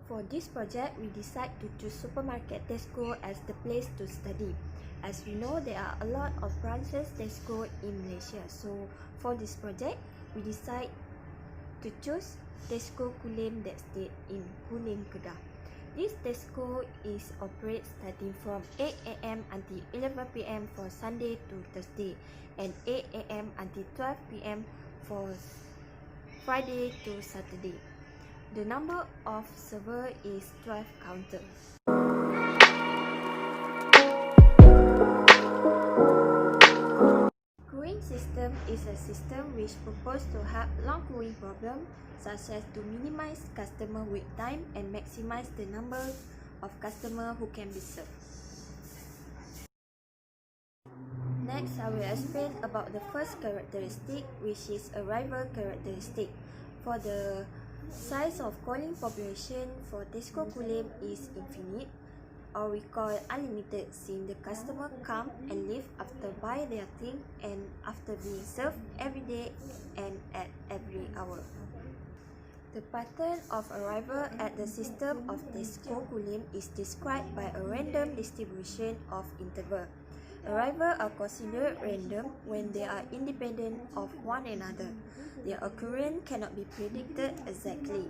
For this project, we decide to choose supermarket Tesco as the place to study. As we know, there are a lot of branches Tesco in Malaysia. So for this project, we decide to choose Tesco Kulim that stayed in Kulim, Kedah. This Tesco is operate starting from 8 AM until 11 PM for Sunday to Thursday and 8 AM until 12 PM for Friday to Saturday. The number of server is 12 counter. Queuing system is a system which proposes to help long queuing problem such as to minimize customer wait time and maximize the number of customer who can be served. Next, I will explain about the first characteristic, which is arrival characteristic. For the size of calling population for Tesco Kulim is infinite, or we call unlimited, since the customer come and leave after buy their thing and after being served every day and at every hour. The pattern of arrival at the system of Tesco Kulim is described by a random distribution of interval. Arrivals are considered random when they are independent of one another. Their occurrence cannot be predicted exactly.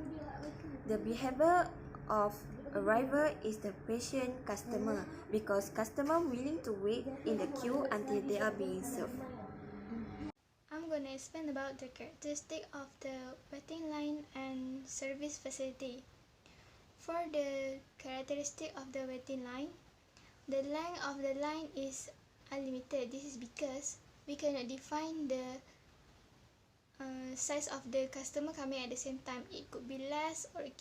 The behavior of arrival is the patient customer because customer willing to wait in the queue until they are being served. I'm going to explain about the characteristic of the waiting line and service facility. For the characteristic of the waiting line, the length of the line is unlimited. This is because we cannot define the size of the customer coming at the same time. It could be less or it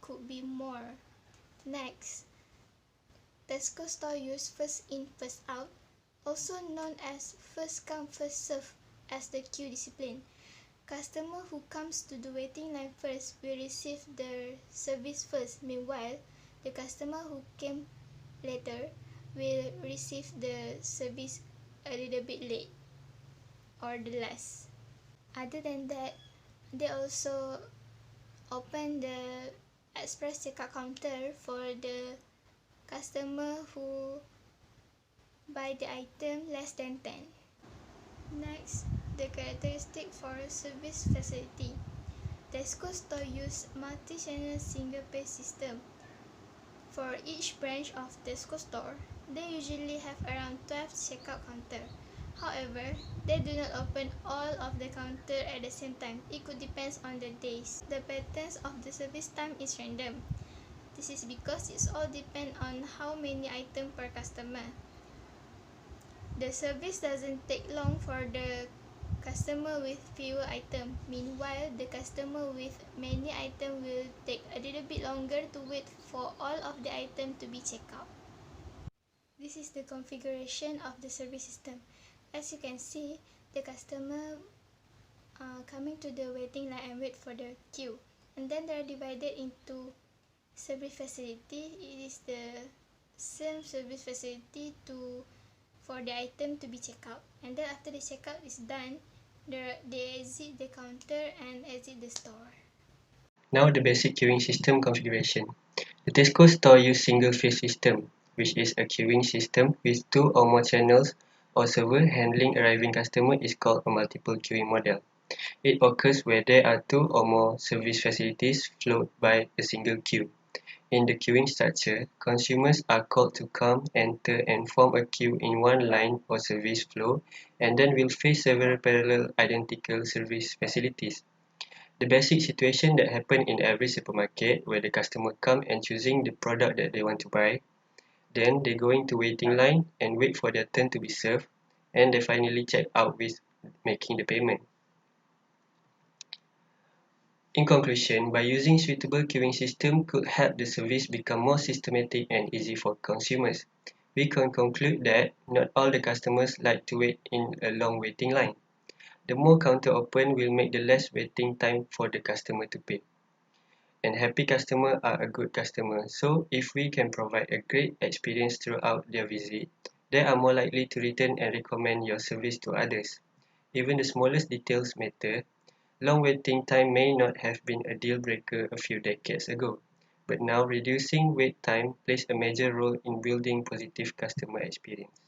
could be more. Next, Tesco store use first in first out, also known as first come first serve as the queue discipline. Customer who comes to the waiting line first will receive the service first. Meanwhile, the customer who came later will receive the service a little bit late or the less. Other than that, they also open the express checkout counter for the customer who buy the item less than 10. Next, the characteristic for service facility. Tesco store use multi-channel single-pay system. For each branch of Tesco store, they usually have around 12 checkout counter. However, they do not open all of the counter at the same time. It could depend on the days. The patterns of the service time is random. This is because it's all depend on how many items per customer. The service doesn't take long for the customer with fewer items. Meanwhile, the customer with many items will take a little bit longer to wait for all of the items to be checked out. This is the configuration of the service system. As you can see, the customer coming to the waiting line and wait for the queue. And then they are divided into service facility. It is the same service facility for the item to be checked out. And then after the checkout is done, they exit the counter and exit the store. Now the basic queuing system configuration. The Tesco store use single phase system, which is a queuing system with 2 or more channels or server handling arriving customer is called a multiple queuing model. It occurs where there are 2 or more service facilities flowed by a single queue. In the queuing structure, consumers are called to come, enter and form a queue in one line or service flow and then will face several parallel identical service facilities. The basic situation that happen in every supermarket where the customer come and choosing the product that they want to buy, then they go into waiting line and wait for their turn to be served, and they finally check out with making the payment. In conclusion, by using suitable queuing system could help the service become more systematic and easy for consumers. We can conclude that not all the customers like to wait in a long waiting line. The more counter open will make the less waiting time for the customer to pay. And happy customers are a good customer, so if we can provide a great experience throughout their visit, they are more likely to return and recommend your service to others. Even the smallest details matter. Long waiting time may not have been a deal breaker a few decades ago, but now reducing wait time plays a major role in building positive customer experience.